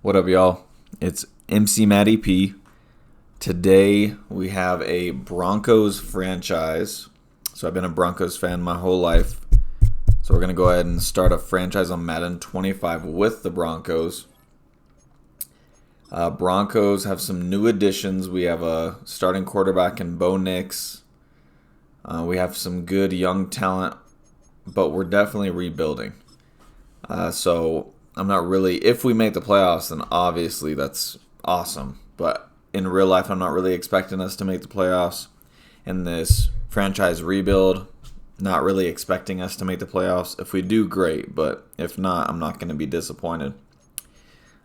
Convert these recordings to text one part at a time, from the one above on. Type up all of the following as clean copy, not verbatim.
What up, y'all? It's MC Matty P. Today we have a Broncos franchise. So I've been a Broncos fan my whole life. So we're going to go ahead and start a franchise on Madden 25 with the Broncos. Broncos have some new additions. We have a starting quarterback in Bo Nix. We have some good young talent, but we're definitely rebuilding. So I'm not really, if we make the playoffs, then obviously that's awesome. But in real life, I'm not really expecting us to make the playoffs. In this franchise rebuild, not really expecting us to make the playoffs. If we do, great. But if not, I'm not going to be disappointed.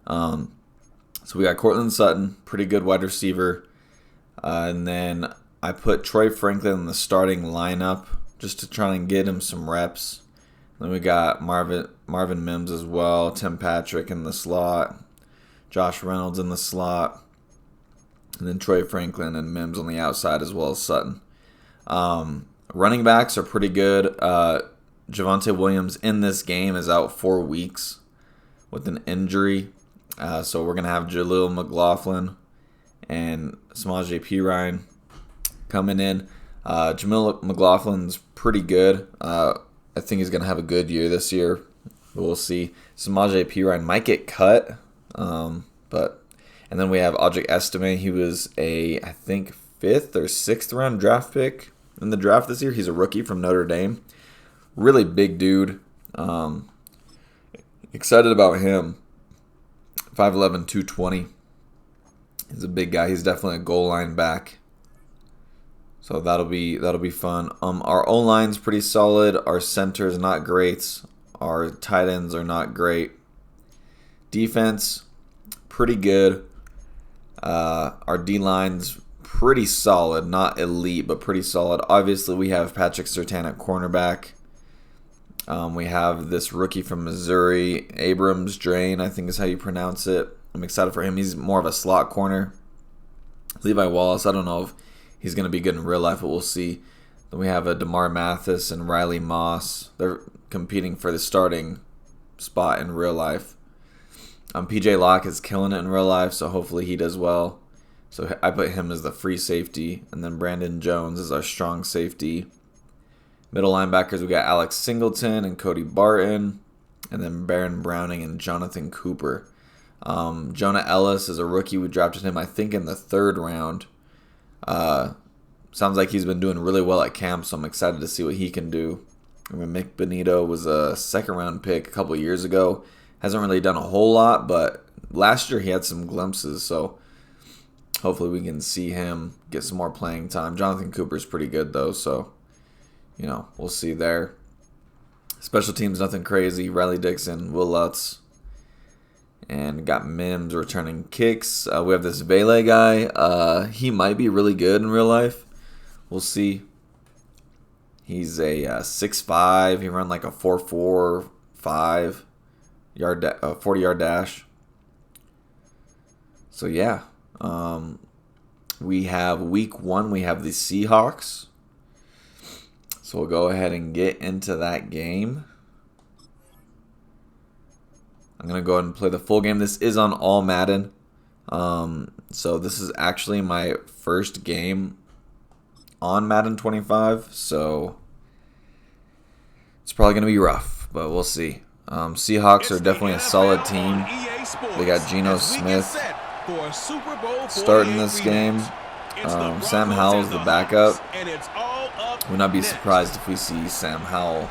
So we got Cortland Sutton, pretty good wide receiver. And then I put Troy Franklin in the starting lineup just to try and get him some reps. Then we got Marvin Mims as well, Tim Patrick in the slot, Josh Reynolds in the slot, and then Troy Franklin and Mims on the outside as well as Sutton. Running backs are pretty good. Javonte Williams in this game is out 4 weeks with an injury. So we're going to have Jaleel McLaughlin and Samaje Perine coming in. Jamil McLaughlin's pretty good. I think he's going to have a good year this year. We'll see. Samaje Perine might get cut. And then we have Audric Estime. He was I think, 5th or 6th round draft pick in the draft this year. He's a rookie from Notre Dame. Really big dude. Excited about him. 5'11", 220. He's a big guy. He's definitely a goal line back. So that'll be fun. Our O-line's pretty solid. Our center's not great. Our tight ends are not great. Defense, pretty good. Our D-line's pretty solid. Not elite, but pretty solid. Obviously, we have Patrick Surtain at cornerback. We have this rookie from Missouri, Abrams Drain, I think is how you pronounce it. I'm excited for him. He's more of a slot corner. Levi Wallace, I don't know if he's going to be good in real life, but we'll see. Then we have a DeMar Mathis and Riley Moss. They're competing for the starting spot in real life. PJ Locke is killing it in real life, so hopefully he does well. So I put him as the free safety. And then Brandon Jones is our strong safety. Middle linebackers, we got Alex Singleton and Cody Barton. And then Baron Browning and Jonathan Cooper. Jonah Ellis is a rookie. We drafted him, I think, in the 3rd round. Sounds like he's been doing really well at camp, so I'm excited to see what he can do. I mean, Mick Benito was a 2nd round pick a couple years ago. Hasn't really done a whole lot, but last year he had some glimpses, so hopefully we can see him get some more playing time. Jonathan Cooper's pretty good, though, so, we'll see there. Special teams, nothing crazy. Riley Dixon, Will Lutz, and got Mims returning kicks. We have this Vele guy. He might be really good in real life. We'll see. He's a 6'5". He ran like a 4.45 40-yard dash. So yeah, we have week 1. We have the Seahawks. So we'll go ahead and get into that game. I'm going to go ahead and play the full game. This is on all Madden. So this is actually my first game on Madden 25. So it's probably going to be rough, but we'll see. Seahawks are definitely a solid team. They got Geno Smith starting this game. Sam Howell's the backup. Would not be surprised if we see Sam Howell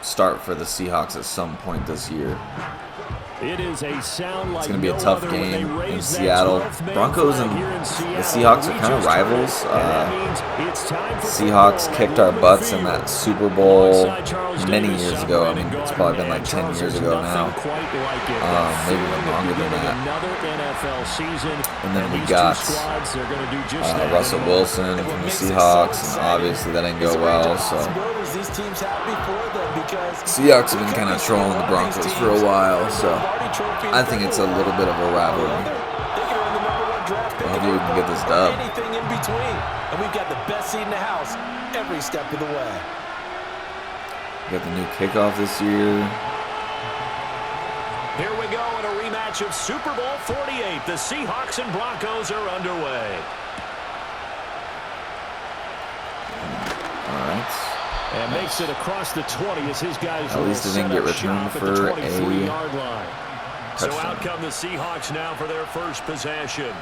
start for the Seahawks at some point this year. It's going to be a tough game in Seattle. Broncos and the Seahawks are kind of rivals. Seahawks kicked our butts in that Super Bowl many years ago. I mean, it's probably been like 10 years ago now. Maybe even longer than that. And then we got Russell Wilson from the Seahawks, and obviously that didn't go well. So Seahawks have been kind of trolling the Broncos for a while, so I think it's a little bit of a rivalry. Hopefully we can get this dub. Anything in between, and we've got the best seat in the house every step of the way. We got the new kickoff this year. Here we go in a rematch of Super Bowl 48. The Seahawks and Broncos are underway. All right. And makes it across the 20 as his guys at least it didn't get returned for a 23-yard line. So touchdown. out come the Seahawks now for their first possession.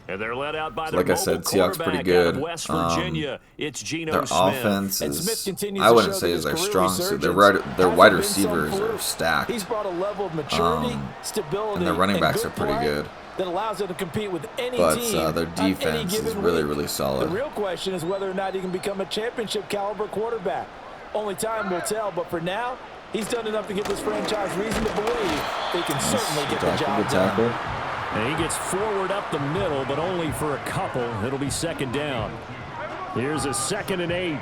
And they're led out by their Like I said, Seahawks pretty good. good. West Virginia, it's Geno Their Smith. offense And is, Smith continues I to wouldn't show say that is their his career strong suit. Their resurgence wide hasn't been some receivers are fluke. stacked. He's brought a level of maturity, stability, and their running backs good are pretty play good. that allows them to compete with any But team. their on any defense is given really, week. really solid. The real question is whether or not he can become a championship caliber quarterback. Only time will tell, but for now, he's done enough to give this franchise reason to believe they can certainly get the job done. And he gets forward up the middle, but only for a couple. It'll be second down. Here's a 2nd and 8.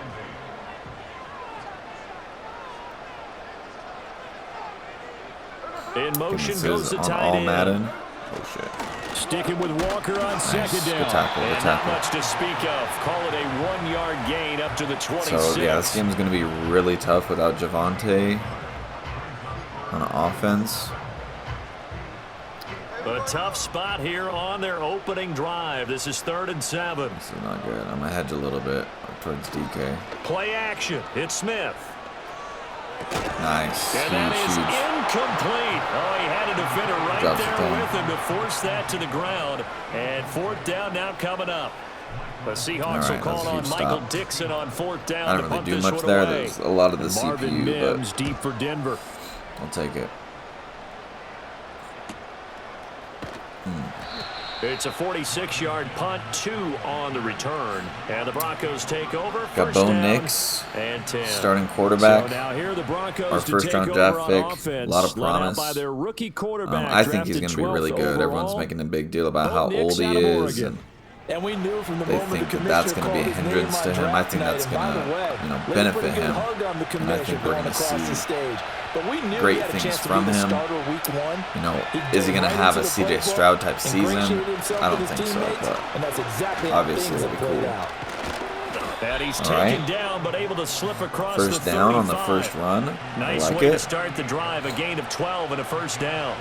In motion goes the on tight all end. Madden. Oh, shit. Sticking with Walker on second down. Good tackle, good and tackle. not much to speak of. Call it a 1-yard gain up to the 26. So, yeah, this game is going to be really tough without Javonte on offense. A tough spot here on their opening drive. This is 3rd and 7. This is not good. I'm going to hedge a little bit towards DK. Play action. It's Smith. Nice. And that is Huge. incomplete. Oh, he had a defender right Drops it there down. with him to force that to the ground. And 4th down now coming up. The Seahawks will Alright, call that's a on huge Michael stop. Dixon on 4th down. I to don't really punt do this much one there. away. There's a lot of the And Marvin CPU, Mims but deep for Denver. I'll take it. It's a 46-yard punt, 2 on the return. And the Broncos take over. Got First Bo down Nix, and 10. starting quarterback. So now here are the Broncos Our to first take round over draft on pick. offense, A lot of led out promise. by their rookie quarterback, I think he's drafted going to be really 12th good. Everyone's overall. making a big deal about Bo how Nix old he out of is. Oregon. And And we knew from the they moment think the that that's commissioner going to be a called his name hindrance on to him. I draft think night. that's And going by the way, to, laid a benefit pretty good him. hug on the And I commissioner think we're going going to across the see stage. But we knew great he had a things chance to from be the him. starter week 1. You know, He is he dove going to right have a into the CJ playbook, Stroud type season? ingratiated himself I don't with his think so, teammates, but and that's exactly how obviously things it'd have be played cool. out. And he's All taken right. down, but able to slip across First the 35. down on the first run. Nice I like way to it. start the drive. A gain of 12 and a first down.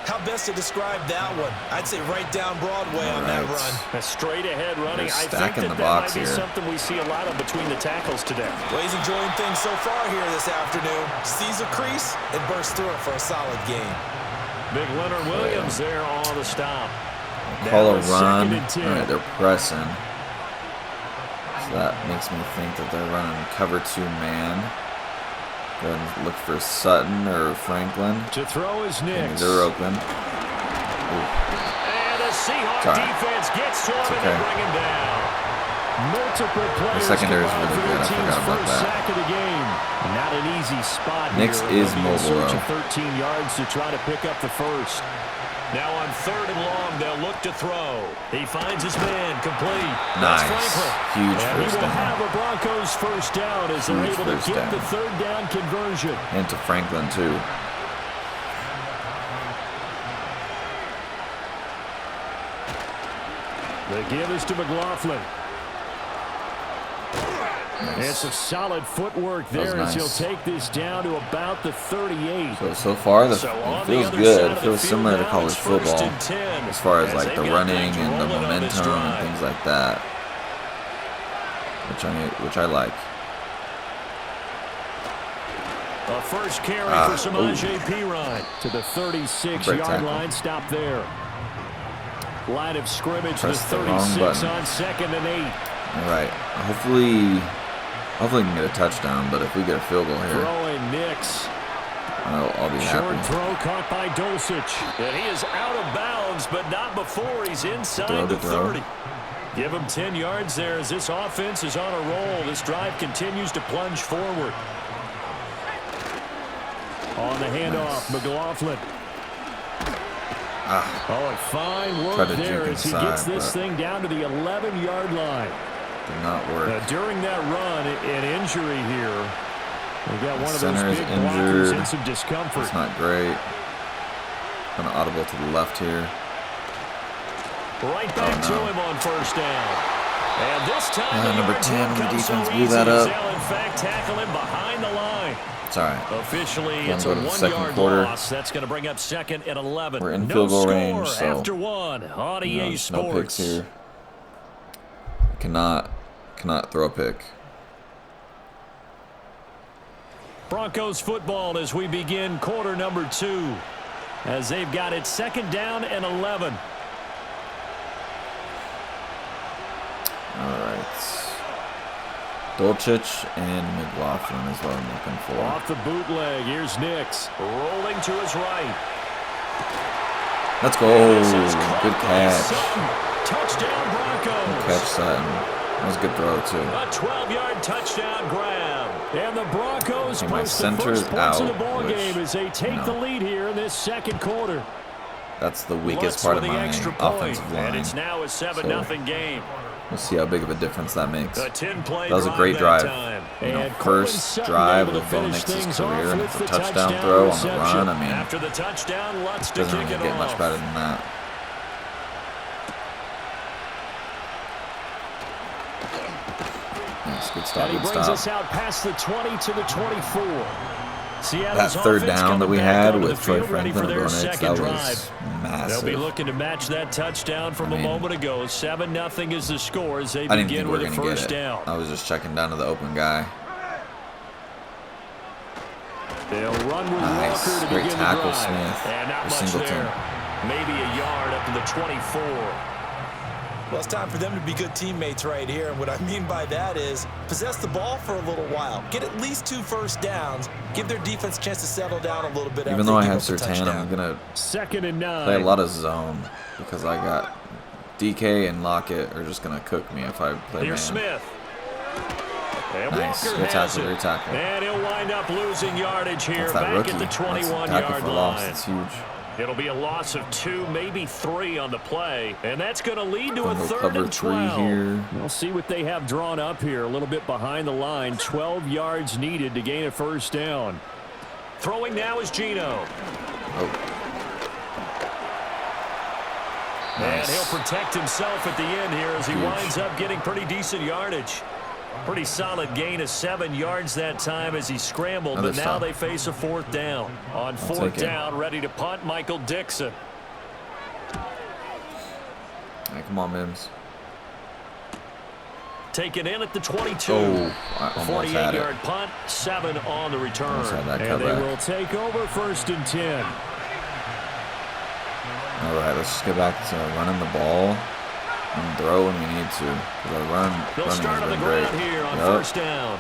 How best to describe that one? I'd say right down Broadway on that run. A straight ahead running. They're I think stacking that the box might be here. something we see a lot of between the tackles today. Well, he's enjoying things so far here this afternoon. Sees a crease and bursts through it for a solid gain. Big Leonard Williams there on the stop. Call Now a it's run. 2nd and 10. All right, they're pressing. So that makes me think that they're running cover 2 man. Go ahead and look for Sutton or Franklin. To throw is And Nix. they're open. And the Seahawks Sorry. defense gets to him It's and okay. they bring him down. Multiple players secondary is combined really for good. their I team's forgot about first that. sack of the game. Not an easy spot Nix here. is They'll be in mobile, search though. of 13 yards to try to pick up the first. Now on 3rd and long, they'll look to throw. He finds his man, complete. That's Nice. Franklin. Huge And first he will down. have a Broncos first down as they're Huge able to first get down. the 3rd down conversion. And to Franklin, too. The give is to McLaughlin. It's some solid footwork there That was as he'll nice. take this down to about the 38. So far, it So on the feels other good. side It of the feels field similar to now, college it's 1st football. and 10, As far as as like they've the got running things and the rolling on this momentum and drive. things like that. Which I like. A first carry for Samaje Perine to the Great 36-yard tackle. line. Stop there. Line of scrimmage to the Press the wrong 36 button. on 2nd and 8. All right. Hopefully we can get a touchdown. But if we get a field goal here, Throwing Nix. I'll be Short happy. throw caught by Dulcich. And he is out of bounds, but not before he's inside the 30. Give him 10 yards there as this offense is on a roll. This drive continues to plunge forward. On the handoff, McLaughlin. Oh, and fine work Tried to there juke as he inside, gets this but thing down to the 11-yard line. did not work. During that run, an injury here. We got one of those Center is big blockers injured. in some discomfort. It's not great. Kind of audible to the left here. Right back to him on first down. And this time number 10 on the defense blew that up. They'll in fact tackle him behind the line. It's all right. Officially, it's go a to the 1 second yard quarter. loss. That's going to bring up 2nd and 11. We're in field goal range, so after one on EA no Sports. picks here. Cannot throw a pick. Broncos football as we begin quarter number 2. As they've got it 2nd down and 11. All right. Dolchich and McLaughlin is what I'm looking for. Off the bootleg, here's Nix. Rolling to his right. Let's go. Good catch. Touchdown Broncos. Good catch, Sutton. That was a good throw, too. A 12-yard touchdown grab. And the Broncos my post the center's first points of the out, ball which, game as they take the lead here in this second quarter. That's the weakest Lutz part with of the my extra point, offensive line. and it's now a 7-0 game. We'll see how big of a difference that makes. A 10-play That was a great drive. You know, And first drive of Bo Nix's career, and it's a touchdown throw on the run. I mean, after the touchdown, Lutz to doesn't kick really it get off. much better than that. Nice, good stop, And he good brings stop. us out past the 20 to the 24. That third down that we had with Troy Franklin and Bo Nix, that was massive. They'll be looking to match that touchdown from a moment ago. 7-0 is the score as they I didn't think begin we were with a going to first get it. down. I was just checking down to the open guy. They'll run with Nice. Walker to Great begin tackle, the drive. Smith. And not Or much Singleton. there. Maybe a yard up to the 24. Well, it's time for them to be good teammates right here. And what I mean by that is possess the ball for a little while. Get at least 2 first downs. Give their defense a chance to settle down a little bit. Even though I have Surtain, I'm going to 2nd and 9. play a lot of zone because I got DK and Lockett are just going to cook me if I play Here's man. Smith. And Nice. Walker Good has tackle, it. great tackle. And he'll wind up losing yardage here That's that back rookie. at the That's a tackle 21-yard for loss. line. It's huge. It'll be a loss of 2, maybe 3 on the play, and that's going to lead to a Combo 3rd cover and 3 12. here. We'll see what they have drawn up here. A little bit behind the line. 12 yards needed to gain a first down. Throwing now is Gino. Oh. And Nice. he'll protect himself at the end here as he Huge. winds up getting pretty decent yardage. Pretty solid gain of 7 yards that time as he scrambled, Another but now stop. they face a 4th down. On 4th take it. down, ready to punt, Michael Dixon. Hey, come on, Mims. Taken in at the 22. Oh, I almost had it. 48-yard punt, 7 on the return. Almost had that And they cutback. will take over 1st and 10. All right, let's just get back to running the ball and throw when we need to. Because our They'll running start has on the been great. ground here on Yup. 1st down.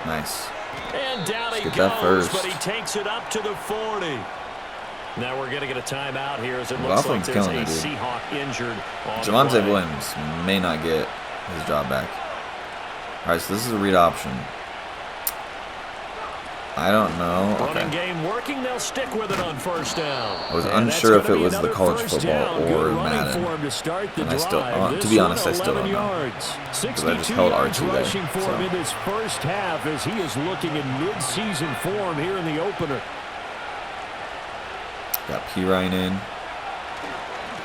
Nice. And down he get that goes, first. but he takes it up to the 40. Now we're going to get a timeout here as it looks like McLaughlin's there's a killing it, dude. Seahawk injured on the Javonte play. Williams may not get his job back. All right, so this is a read option. I don't know. Running Okay. game working, they'll stick with it on 1st down. I was And that's unsure if gonna it be was the another college first football down. or Good running Madden. for him to start the And I still- drive. to This be honest, one, I still don't 11 know. yards. I just 62 held yards R2 there, rushing for him so. in this first half as he is looking in mid-season form here in the opener. Got P. Ryan in.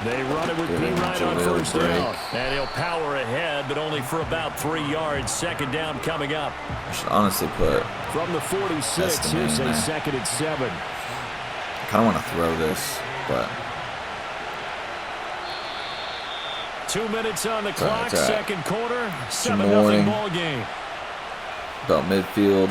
They run it with Good B. image Ryan of on Lil 1st break. down. And he'll power ahead, but only for about 3 yards. 2nd down coming up. I should honestly put. From the 46, That's the here's main a man. 2nd and 7. I kind of want to throw this, but 2 minutes on the It's all right, clock, it's all right. second quarter, Some 7-0 morning. ball game. about midfield.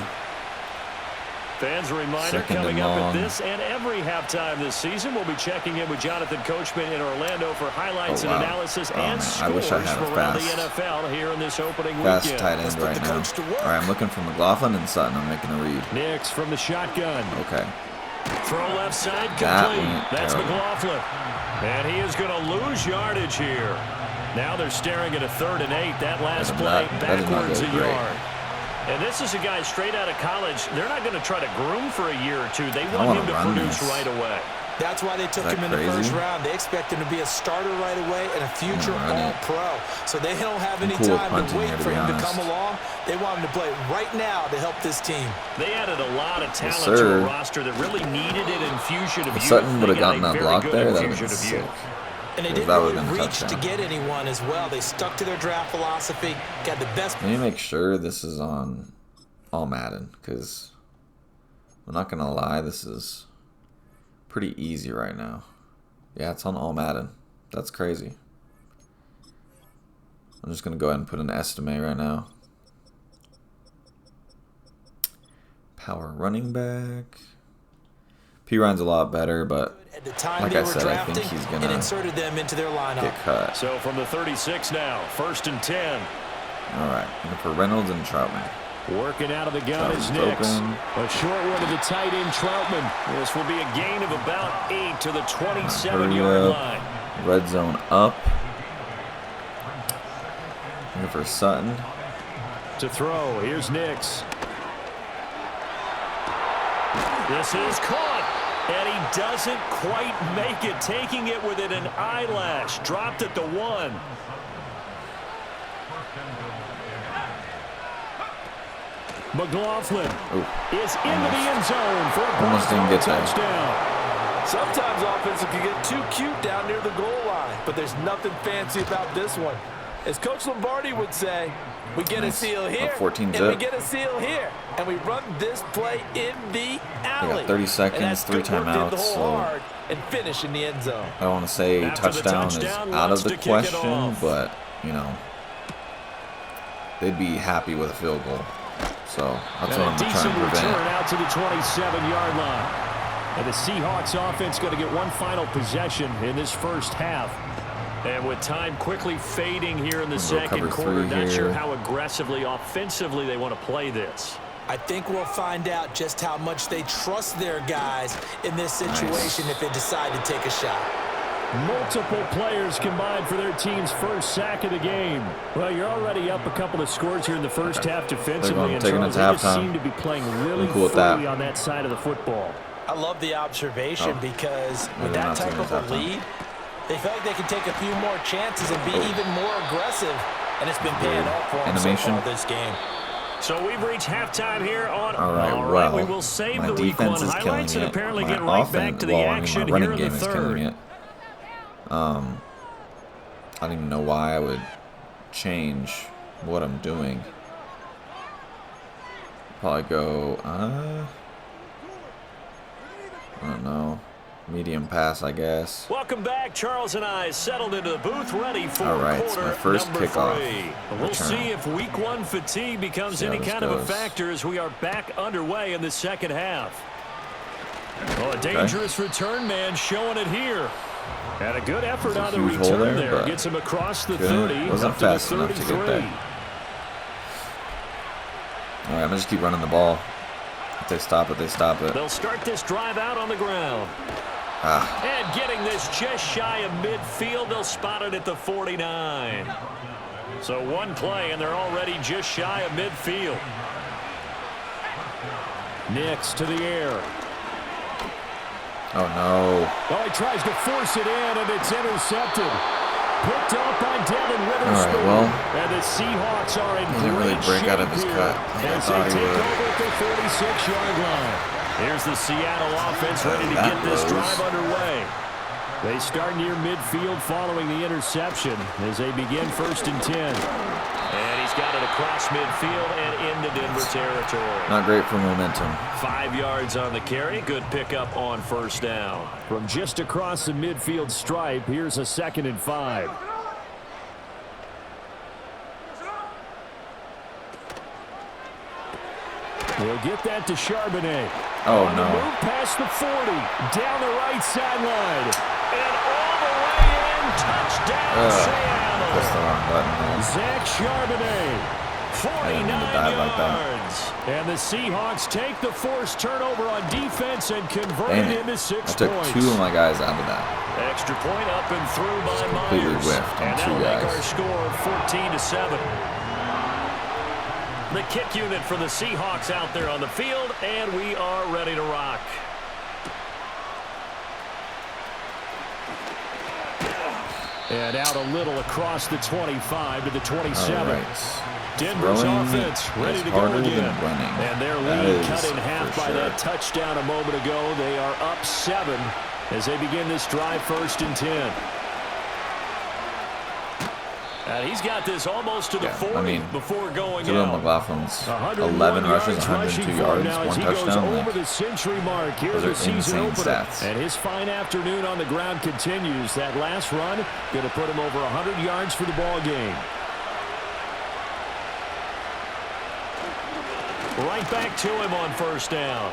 Fans, a reminder, 2nd and coming up at long. this and every halftime this season, we'll be checking in with Jonathan Coachman in Orlando for highlights Oh, wow. and analysis Oh, and man, I scores wish I had from a around the fast- NFL here in this opening Fast weekend. tight Let's end put right the now. coach to work. All right, I'm looking for McLaughlin and Sutton. I'm making a read. Nix from the shotgun. Okay. Throw left side, That complete. went That's terrible. McLaughlin. And he is going to lose yardage here. Now they're staring at a 3rd and 8. That last play That did not backwards go a great. yard. And this is a guy straight out of college. They're not going to try to groom for a year or two. They want wanna him to run produce this. right away. That's why they took Is that him in the first crazy? round. They expect him to be a starter right away and a future run it. all-pro. So they don't have any cool with time punting to wait here, to for be him to honest. come along. They want him to play right now to help this team. They added a lot of talent to sir. a roster that really needed an infusion of If youth. Sutton would They have got gotten a that very block good there, that would have infusion been of sick. youth. And they didn't really reach to get anyone as well. They stuck to their draft philosophy, got the best. Let me make sure this is on all Madden, because I'm not going to lie, this is pretty easy right now. Yeah, it's on all Madden. That's crazy. I'm just going to go ahead and put an estimate right now. Power running back. P. Ryan's a lot better, but like I said, I think he's going to get cut. So from the 36 now, 1st and 10. All right, and for Reynolds and Troutman. Working out of the gun is Nix. A short one to the tight end, Troutman. This will be a gain of about 8 to the 27-yard line. Red zone up. Here for Sutton. To throw, here's Nix. This is caught, and he doesn't quite make it, taking it within an eyelash. Dropped at the 1. McLaughlin is into the end zone for a touchdown. Sometimes offenses can get too cute down near the goal line, but there's nothing fancy about this one. As Coach Lombardi would say, we get a seal here, and we get a seal here, and we run this play in the alley. We got 30 seconds, 3 timeouts, so and finish in the end zone. I don't want to say touchdown is out of the question, but, you know, they'd be happy with a field goal. So that's what I'm trying to prevent. Out to the 27-yard line. And the Seahawks offense going to get one final possession in this first half. And with time quickly fading here in the second quarter, not sure how aggressively, offensively they want to play this. I think we'll find out just how much they trust their guys in this situation if they decide to take a shot. Multiple players combined for their team's first sack of the game. Well, you're already up a couple of scores here in the first half defensively, and Charles, they just seem to be playing really fully on that side of the football. I love the observation because with that type of a lead, they feel like they can take a few more chances and be even more aggressive, and it's been paying off for them so far this game. So we've reached halftime here on. All right, we will save the week 1 highlights and apparently get right back to the action here in the third. I don't even know why I would change what I'm doing. Probably go, I don't know, medium pass, I guess. Welcome back. Charles and I settled into the booth, ready for quarter my first kickoff. We'll see if week 1 fatigue becomes any kind of a factor as we are back underway in the second half. Well, a dangerous return man showing it here. And a good effort on the return there. Gets him across the 30. Wasn't fast enough to get there. All right, I'm going to just keep running the ball. If they stop it, they stop it. They'll start this drive out on the ground. And getting this just shy of midfield, they'll spot it at the 49. So one play, and they're already just shy of midfield. Nix to the air. Oh, no. Oh, he tries to force it in, and it's intercepted. Picked up by Devin Witherspoon. All right, well, and the Seahawks are in he didn't really break out of his cut. As they take over at the 46-yard line. Here's the Seattle offense ready to get this drive underway. They start near midfield following the interception as they begin 1st and 10. And he's got it across midfield and into Denver territory. Not great for momentum. 5 yards on the carry. Good pickup on 1st down. From just across the midfield stripe, here's a 2nd and 5. We'll get that to Charbonnet. Oh, on no. The move past the 40. Down the right sideline. And all the way in. Touchdown, Seattle. Pressed the wrong button there. Zach Charbonnet. 49 yards. And the Seahawks take the forced turnover on defense and convert it into 6 points. I took 2 of my guys out of that. Extra point up and through by Myers. Completely whiffed on 2 guys. Make our score 14-7. The kick unit for the Seahawks out there on the field, and we are ready to rock. And out a little across the 25 to the 27. Right. Denver's offense ready to go again. And their lead cut in half by that touchdown a moment ago. They are up 7 as they begin this drive 1st and 10. And he's got this almost to the 40 before going out. McLaughlin's 11 rushes, 102 yards, 1 touchdown. Over the century mark here in the season opener. And his fine afternoon on the ground continues. That last run going to put him over 100 yards for the ball game. Right back to him on first down.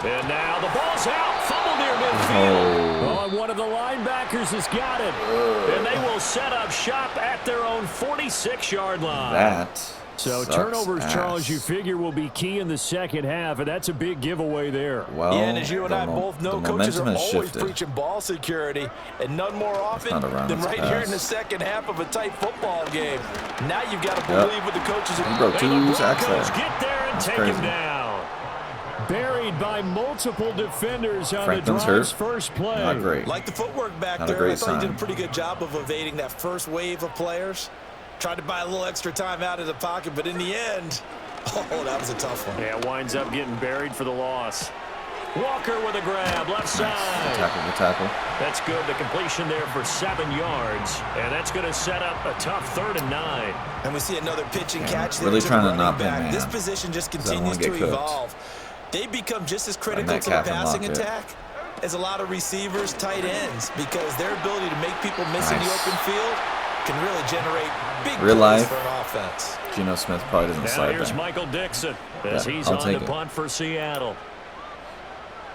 And now the ball's out. Fumble near midfield. Oh, and one of the linebackers has got it. And they will set up shop at their own 46-yard line. So turnovers, Charles, you figure will be key in the second half, and that's a big giveaway there. Well, and as you and I both know, coaches are always preaching ball security, and none more often than right here in the second half of a tight football game. Now you've got to believe what the coaches are doing. The Broncos get there and take him down. Buried by multiple defenders on the drive's first play. Not great. Like the footwork back there, I thought he did a pretty good job of evading that first wave of players. Tried to buy a little extra time out of the pocket, but in the end, that was a tough one. Yeah, winds up getting buried for the loss. Walker with a grab, left side. Tackle. That's good. The completion there for 7 yards, and that's going to set up a tough 3rd and 9. And we see another pitch and catch. Really trying to not back. This position just continues to evolve. They become just as critical to the passing attack as a lot of receivers, tight ends, because their ability to make people miss in the open field can really generate big plays for an offense. Geno Smith probably doesn't slide back. Here's Michael Dixon as he's on the punt for Seattle.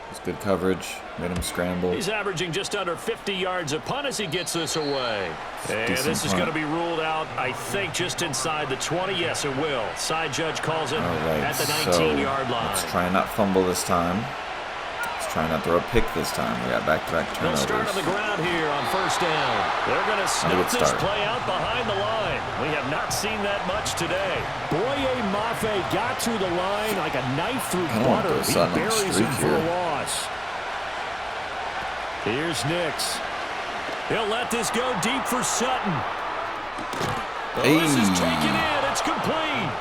It's good coverage. Made him scramble. He's averaging just under 50 yards a punt as he gets this away. And this is going to be ruled out, I think, just inside the 20. Yes, it will. Side judge calls it at the 19-yard line. Let's try and not fumble this time. Let's try not to throw a pick this time. We got back-to-back turnovers. They'll start on the ground here on first down. They're going to snuff this play out behind the line. We have not seen that much today. Boye Mafe got to the line like a knife through butter. He buries him for a loss. Here's Nix. He'll let this go deep for Sutton. This is taken in. It's complete.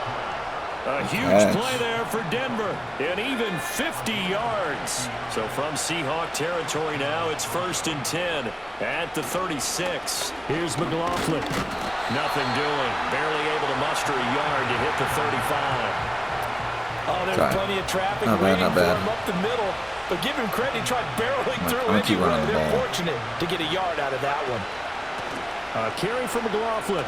A huge play there for Denver. And even 50 yards. So from Seahawk territory now, it's 1st and 10 at the 36. Here's McLaughlin. Nothing doing. Barely able to muster a yard to hit the 35. Oh, there's plenty of traffic waiting for him up the middle. But give him credit, he tried barreling through anyway. They're fortunate to get a yard out of that one. Carry for McLaughlin.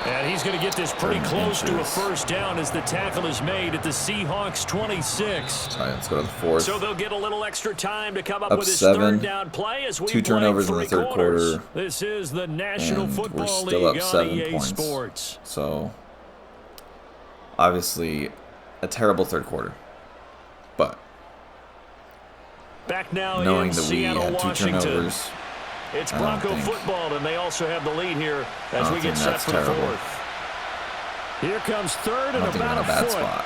And he's going to get this pretty close to a first down as the tackle is made at the Seahawks 26. All right, let's go to the 4th. So they'll get a little extra time to come up with this 3rd down play as we 2 turnovers in the 3rd quarter. This is the National Football League on 7 EA points. Sports. So, obviously, a terrible 3rd quarter. But back now knowing in that Seattle, we had 2 Washington. turnovers, It's Bronco football, and they also have the lead here as we get set for the 4th. Here comes 3rd and about a foot. Spot.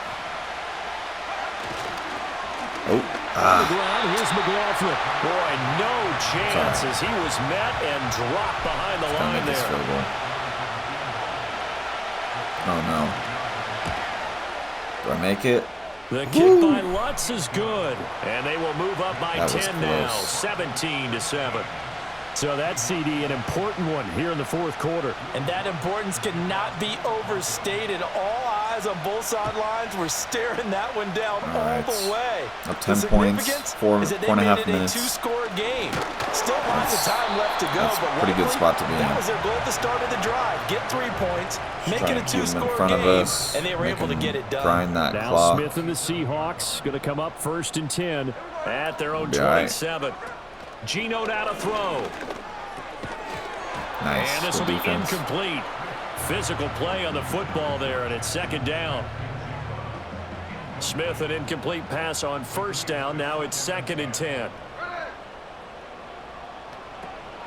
On the ground, here's McLaughlin. Boy, no chance as he was met and dropped behind the line there. Oh, no. Do I make it? The kick by Lutz is good, and they will move up by 10 now, 17-7. So that CD, an important one here in the 4th quarter. And that importance cannot be overstated. All eyes on both sidelines were staring that one down all the way. Up 10 points, 4.5 minutes. A 2-score game. Still lots of time left to go. That's a pretty good spot to be in. That was their goal at the start of the drive. Get 3 points, make it a 2-score game, and they were able to get it done. Grind that now clock. Smith and the Seahawks going to come up 1st and 10 at their own 27. Geno now to throw. Nice. And this will be incomplete. Physical play on the football there, and it's 2nd down. Smith, an incomplete pass on 1st down. Now it's 2nd and 10.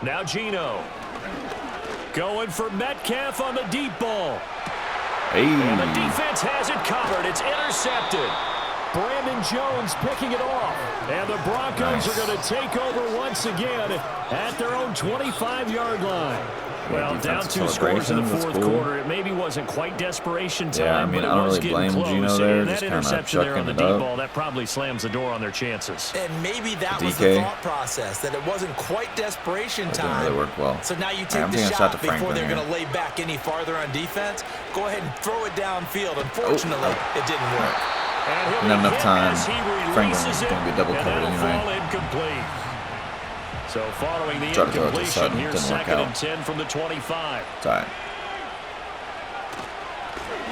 Now Geno. Going for Metcalf on the deep ball. Hey. And the defense has it covered. It's intercepted. Brandon Jones picking it off. And the Broncos are going to take over once again at their own 25-yard line. Well, down 2 scores in the fourth quarter. It maybe wasn't quite desperation time, yeah, I mean, but I don't really blame Gino there. And that just kind of interception there on the chucking deep it ball, up. that probably slams the door on their chances. And maybe that was the thought process, that it wasn't quite desperation time. That didn't really work well. So now you take the shot before they're going to lay back any farther on defense. Go ahead and throw it downfield. Unfortunately, it didn't work. Not enough time. Franklin is going to be double covered anyway. Incomplete. So following the incompletion, here's 2nd and 10 from the 25. It's all right.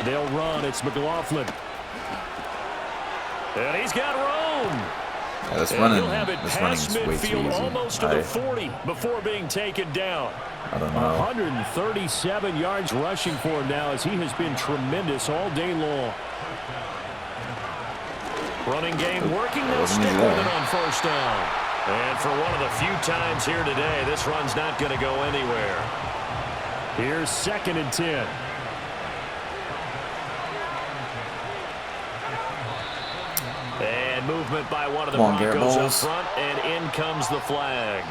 They'll run. It's McLaughlin. And he's got room. Yeah, this running's way too easy. Almost to the 40 before being taken down. I don't know. 137 yards rushing for him now, as he has been tremendous all day long. Running game working. They'll stick with it on first down. And for one of the few times here today, this run's not going to go anywhere. Here's 2nd and 10. And movement by one of the Broncos up front, and in comes the flag.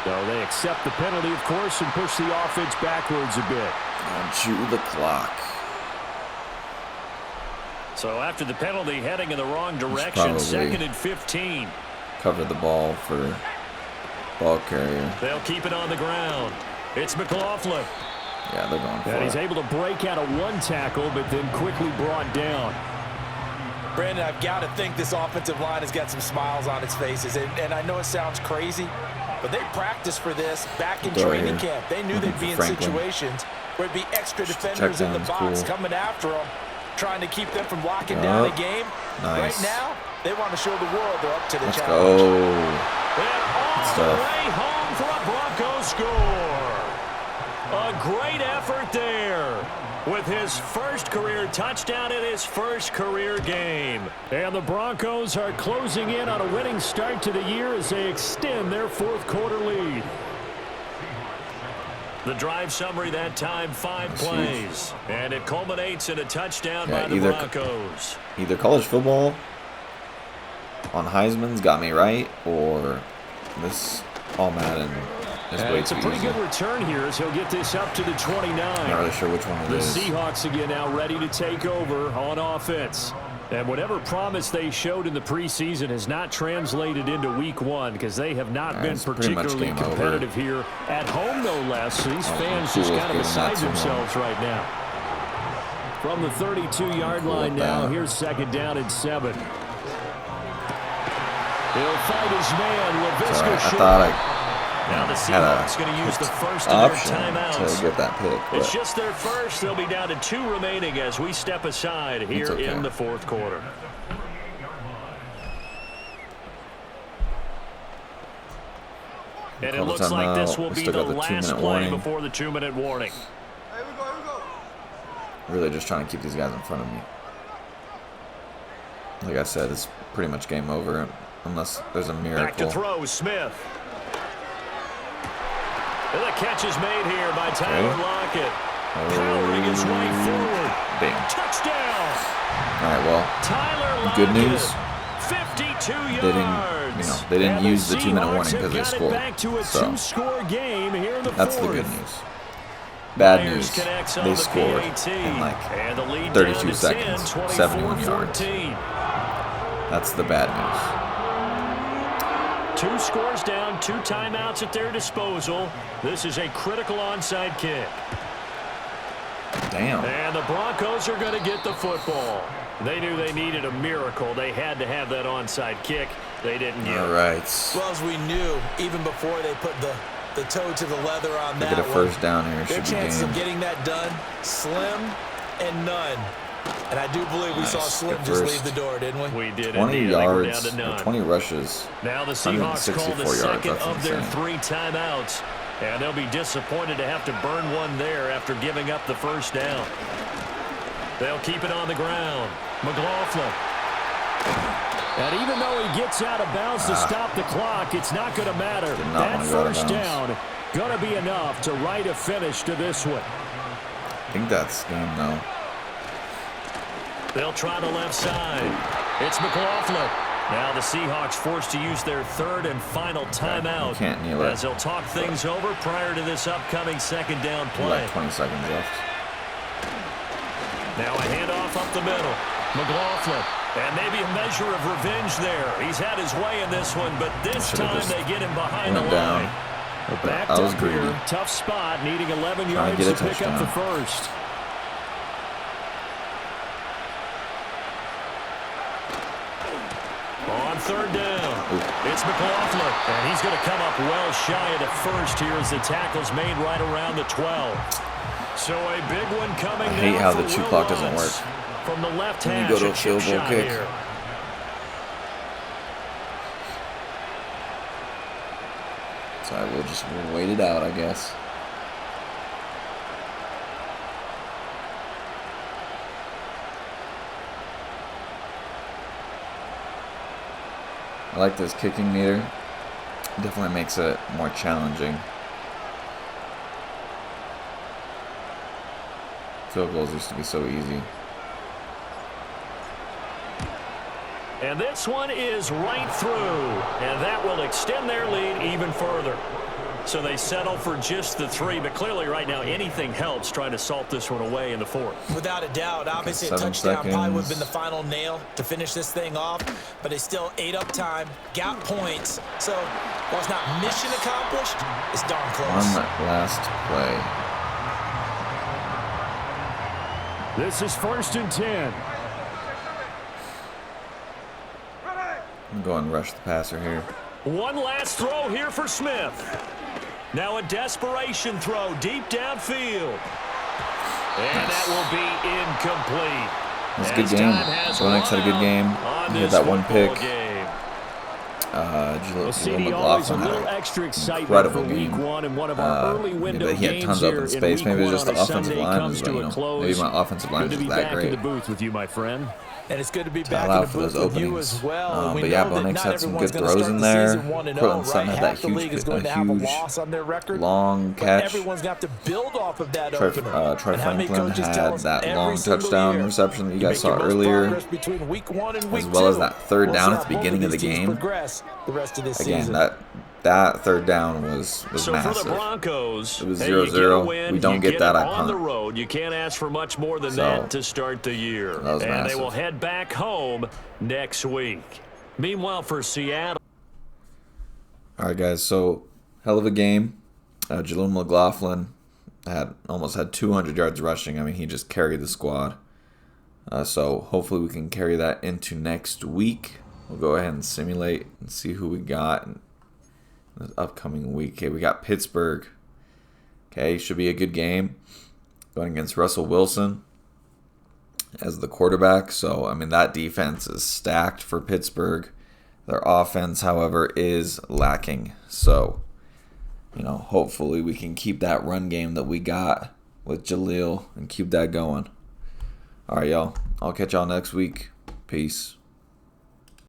So they accept the penalty, of course, and push the offense backwards a bit. And chew the clock. So after the penalty, heading in the wrong direction, 2nd and 15. Cover the ball for ball carrier. They'll keep it on the ground. It's McLaughlin. Yeah, they're going for it. He's able to break out of one tackle, but then quickly brought down. Brandon, I've got to think this offensive line has got some smiles on its faces. And I know it sounds crazy, but they practiced for this back in training camp. They knew they'd be in situations where it'd be extra defenders in the box coming after them, trying to keep them from locking down a game. Nice. Right now, they want to show the world they're up to the challenge. Go. And all the way home for a Broncos score. A great effort there with his first career touchdown in his first career game. And the Broncos are closing in on a winning start to the year as they extend their fourth quarter lead. The drive summary that time, 5 plays. And it culminates in a touchdown by the Broncos. Either college football on Heisman's got me right, or this all Madden is way too easy. It's a pretty good return here as he'll get this up to the 29. Not really sure which one it is. The Seahawks again now ready to take over on offense. And whatever promise they showed in the preseason has not translated into week 1, because they have not been particularly competitive here at home, no less. These fans just kind of beside themselves right now. From the 32-yard line now, here's 2nd down and 7. He'll fight his man, LaVisca Short. Now the Seahawks going to use the first of their timeouts. To get that pick, it's just their first. They'll be down to 2 remaining as we step aside here in the fourth quarter. And it looks like this will be the last play before the 2-minute warning. Here we go. Really just trying to keep these guys in front of me. Like I said, it's pretty much game over unless there's a miracle. Back to throw, Smith. And the catch is made here by Tyler Lockett. Powering his way forward. Bam. Touchdown. All right, well, Tyler Lockett, good news. 52 yards. They didn't use the 2-minute warning because they scored. Back to a two-score game here in the that's fourth. the good news. Bad news. They scored in like 32 seconds, 71 yards. That's the bad news. 2 scores down, 2 timeouts at their disposal. This is a critical onside kick. Damn. And the Broncos are going to get the football. They knew they needed a miracle. They had to have that onside kick. They didn't get it. All right. Well, as we knew, even before they put the toe to the leather on that one. Get a first down here. Their chances of getting that done, slim and none. And I do believe we saw Slim just leave the door, didn't we? We did. 20 yards, 20 rushes. Now the Seahawks call the second of their 3 timeouts. And they'll be disappointed to have to burn one there after giving up the first down. They'll keep it on the ground. McLaughlin. And even though he gets out of bounds to stop the clock, it's not going to matter. That first down going to be enough to write a finish to this one. I think that's game, though. They'll try the left side. It's McLaughlin. Now the Seahawks forced to use their third and final timeout as they'll talk things over prior to this upcoming second down play. Like 20 seconds left. Now a handoff up the middle. McLaughlin. And maybe a measure of revenge there. He's had his way in this one, but this time they get him behind the line. Backed up here. Tough spot, needing 11 yards to pick up the first. On third down, it's McLaughlin, and he's going to come up well shy of the first here as the tackle's made right around the 12. So a big one coming. I hate how the 2 clock doesn't work. From the left hand, you go to a field goal kick. Here. So we'll just wait it out, I guess. I like this kicking meter. Definitely makes it more challenging. Field goals used to be so easy. And this one is right through, and that will extend their lead even further. So they settle for just the 3, but clearly right now anything helps trying to salt this one away in the 4th. Without a doubt, obviously a touchdown probably would have been the final nail to finish this thing off, but they still ate up time, got points. So while it's not mission accomplished, it's darn close. One last play. This is 1st and 10. I'm going to rush the passer here. One last throw here for Smith. Now a desperation throw deep downfield. And that will be incomplete. That's a good game. Bonix had a good game. He had that one pick. Jaleel McLaughlin had an incredible game. But he had tons of open space. Maybe it was just the offensive line. Maybe my offensive line is just that great. And it's good to be back in the booth with you as well. But yeah, Bonix had some good throws in there. Cortland Sutton had that huge long catch. Everyone's got to build off of that Troy Franklin had that long touchdown reception that you guys saw earlier, as well as that third down at the beginning of the game. Again, that third down was massive. For the Broncos, it was 0-0. We don't get that, I punt. On the road, you can't ask for much more than that to start the year. And massive. They will head back home next week. Meanwhile, for Seattle. All right, guys. So hell of a game. Jaleel McLaughlin almost had 200 yards rushing. I mean, he just carried the squad. So hopefully we can carry that into next week. We'll go ahead and simulate and see who we got in the upcoming week. Okay, we got Pittsburgh. Okay, should be a good game. Going against Russell Wilson as the quarterback. So, I mean, that defense is stacked for Pittsburgh. Their offense, however, is lacking. So, hopefully we can keep that run game that we got with Jaleel and keep that going. All right, y'all. I'll catch y'all next week. Peace.